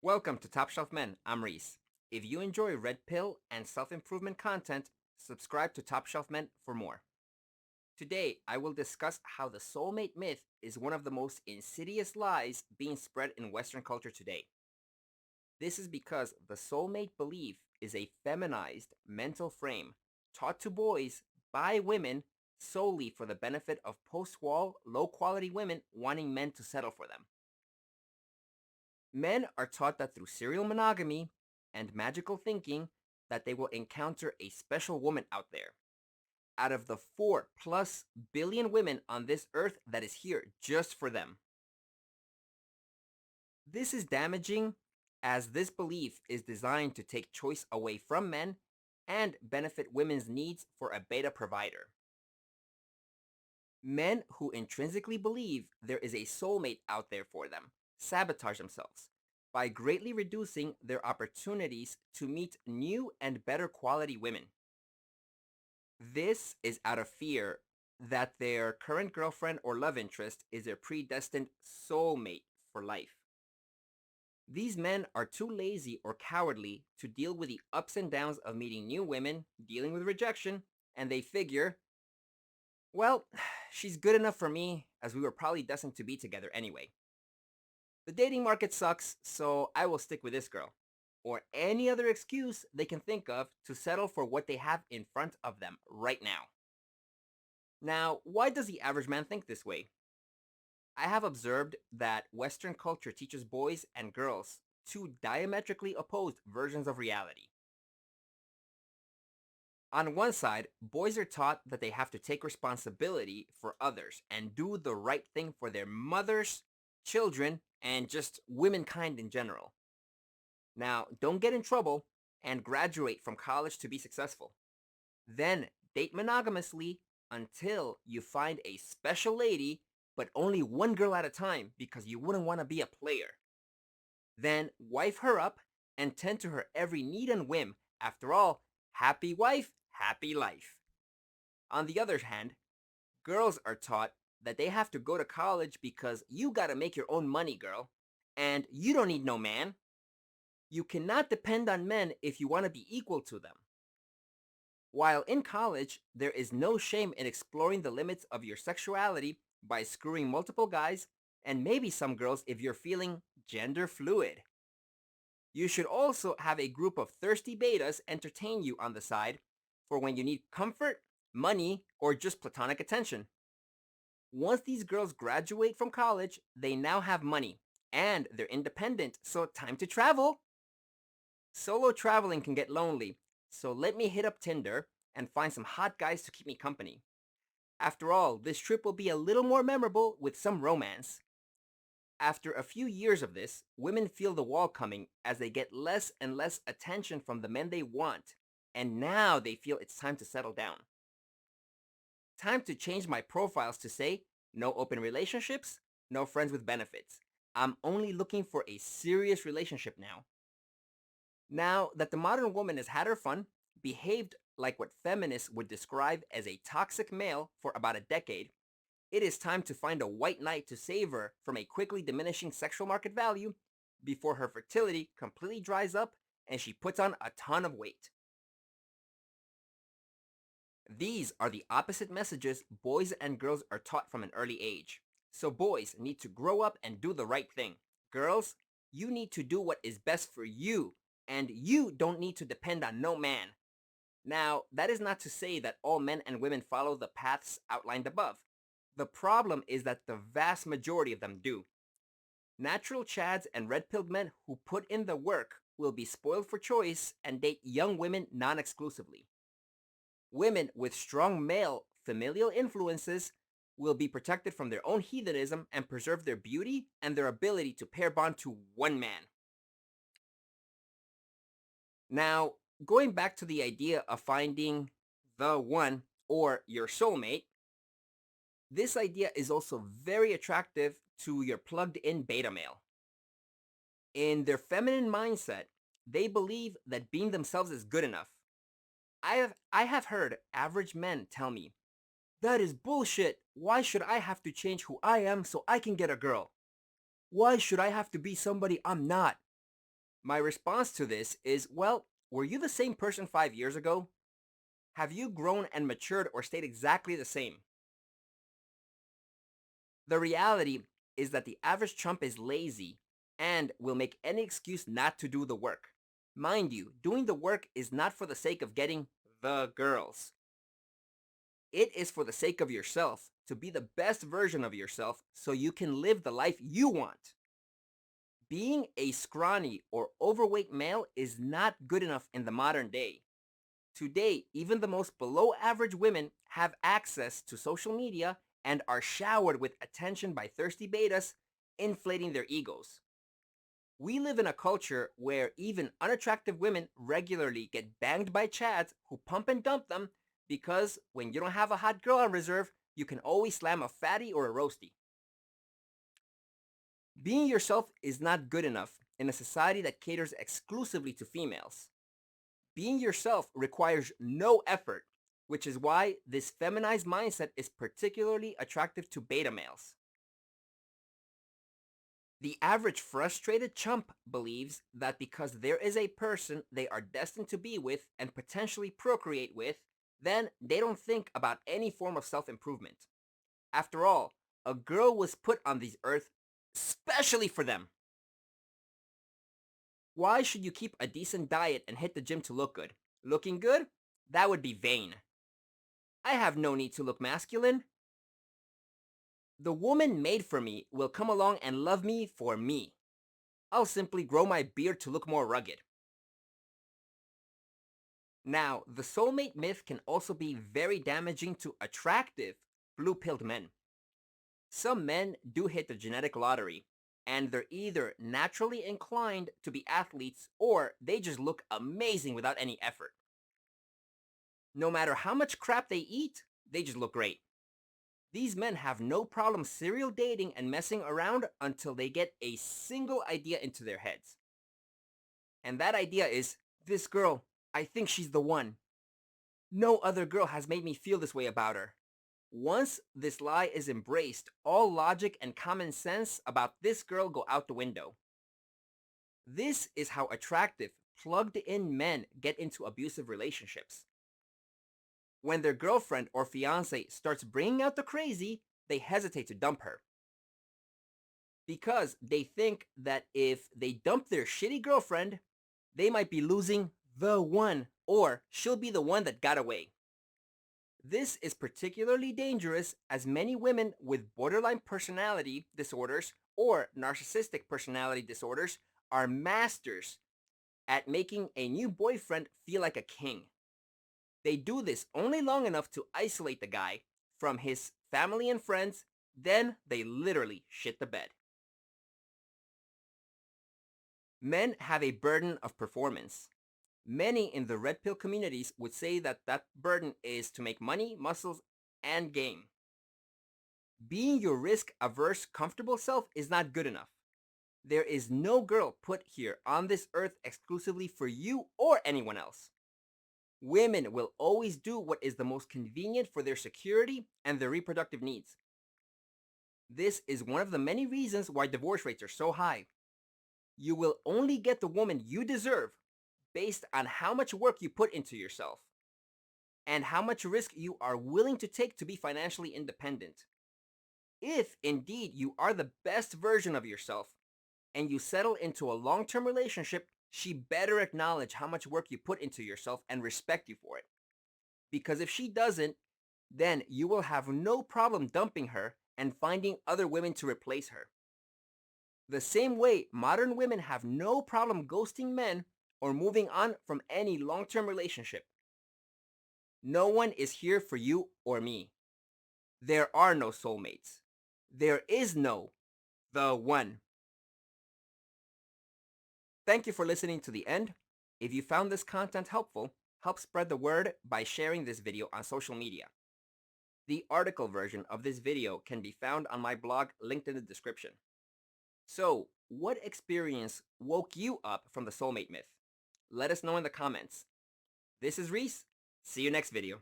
Welcome to Top Shelf Men. I'm Reese. If you enjoy red pill and self-improvement content, subscribe to Top Shelf Men for more. Today, I will discuss how the soulmate myth is one of the most insidious lies being spread in Western culture today. This is because the soulmate belief is a feminized mental frame taught to boys by women solely for the benefit of post-wall, low-quality women wanting men to settle for them. Men are taught that through serial monogamy and magical thinking that they will encounter a special woman out there. Out of the 4+ billion women on this earth that is here just for them. This is damaging as this belief is designed to take choice away from men and benefit women's needs for a beta provider. Men who intrinsically believe there is a soulmate out there for them sabotage themselves by greatly reducing their opportunities to meet new and better quality women. This is out of fear that their current girlfriend or love interest is their predestined soulmate for life. These men are too lazy or cowardly to deal with the ups and downs of meeting new women, dealing with rejection, and they figure, well, she's good enough for me as we were probably destined to be together anyway. The dating market sucks, so I will stick with this girl. Or any other excuse they can think of to settle for what they have in front of them right now. Now, why does the average man think this way? I have observed that Western culture teaches boys and girls two diametrically opposed versions of reality. On one side, boys are taught that they have to take responsibility for others and do the right thing for their mothers, children, and just womankind in general. Now, don't get in trouble and graduate from college to be successful. Then date monogamously until you find a special lady, but only one girl at a time because you wouldn't want to be a player. Then wife her up and tend to her every need and whim. After all, happy wife, happy life. On the other hand, girls are taught that they have to go to college because you gotta make your own money, girl, and you don't need no man. You cannot depend on men if you want to be equal to them. While in college, there is no shame in exploring the limits of your sexuality by screwing multiple guys and maybe some girls if you're feeling gender fluid. You should also have a group of thirsty betas entertain you on the side for when you need comfort, money, or just platonic attention. Once these girls graduate from college, they now have money and they're independent, so time to travel. Solo traveling can get lonely, so let me hit up Tinder and find some hot guys to keep me company. After all, this trip will be a little more memorable with some romance. After a few years of this, women feel the wall coming as they get less and less attention from the men they want, and now they feel it's time to settle down. Time to change my profiles to say, no open relationships, no friends with benefits. I'm only looking for a serious relationship now. Now that the modern woman has had her fun, behaved like what feminists would describe as a toxic male for about a decade, it is time to find a white knight to save her from a quickly diminishing sexual market value before her fertility completely dries up and she puts on a ton of weight. These are the opposite messages boys and girls are taught from an early age. So boys need to grow up and do the right thing. Girls, you need to do what is best for you, and you don't need to depend on no man. Now, that is not to say that all men and women follow the paths outlined above. The problem is that the vast majority of them do. Natural chads and red-pilled men who put in the work will be spoiled for choice and date young women non-exclusively. Women with strong male familial influences will be protected from their own hedonism and preserve their beauty and their ability to pair bond to one man. Now, going back to the idea of finding the one or your soulmate, this idea is also very attractive to your plugged-in beta male. In their feminine mindset, they believe that being themselves is good enough. I have heard average men tell me, that is bullshit. Why should I have to change who I am so I can get a girl? Why should I have to be somebody I'm not? My response to this is, well, were you the same person 5 years ago? Have you grown and matured or stayed exactly the same? The reality is that the average chump is lazy and will make any excuse not to do the work. Mind you, doing the work is not for the sake of getting the girls. It is for the sake of yourself, to be the best version of yourself so you can live the life you want. Being a scrawny or overweight male is not good enough in the modern day. Today, even the most below average women have access to social media and are showered with attention by thirsty betas, inflating their egos. We live in a culture where even unattractive women regularly get banged by chads who pump and dump them because when you don't have a hot girl on reserve, you can always slam a fatty or a roasty. Being yourself is not good enough in a society that caters exclusively to females. Being yourself requires no effort, which is why this feminized mindset is particularly attractive to beta males. The average frustrated chump believes that because there is a person they are destined to be with and potentially procreate with, then they don't think about any form of self-improvement. After all, a girl was put on this earth specially for them. Why should you keep a decent diet and hit the gym to look good? Looking good? That would be vain. I have no need to look masculine. The woman made for me will come along and love me for me. I'll simply grow my beard to look more rugged. Now, the soulmate myth can also be very damaging to attractive, blue-pilled men. Some men do hit the genetic lottery, and they're either naturally inclined to be athletes or they just look amazing without any effort. No matter how much crap they eat, they just look great. These men have no problem serial dating and messing around until they get a single idea into their heads. And that idea is, this girl, I think she's the one. No other girl has made me feel this way about her. Once this lie is embraced, all logic and common sense about this girl go out the window. This is how attractive, plugged-in men get into abusive relationships. When their girlfriend or fiance starts bringing out the crazy, they hesitate to dump her. Because they think that if they dump their shitty girlfriend, they might be losing the one, or she'll be the one that got away. This is particularly dangerous as many women with borderline personality disorders or narcissistic personality disorders are masters at making a new boyfriend feel like a king. They do this only long enough to isolate the guy from his family and friends, then they literally shit the bed. Men have a burden of performance. Many in the red pill communities would say that that burden is to make money, muscles, and game. Being your risk-averse, comfortable self is not good enough. There is no girl put here on this earth exclusively for you or anyone else. Women will always do what is the most convenient for their security and their reproductive needs. This is one of the many reasons why divorce rates are so high. You will only get the woman you deserve based on how much work you put into yourself and how much risk you are willing to take to be financially independent. If indeed you are the best version of yourself and you settle into a long-term relationship, she better acknowledge how much work you put into yourself and respect you for it. Because if she doesn't, then you will have no problem dumping her and finding other women to replace her. The same way modern women have no problem ghosting men or moving on from any long-term relationship. No one is here for you or me. There are no soulmates. There is no the one. Thank you for listening to the end. If you found this content helpful, help spread the word by sharing this video on social media. The article version of this video can be found on my blog linked in the description. So, what experience woke you up from the soulmate myth? Let us know in the comments. This is Reese. See you next video.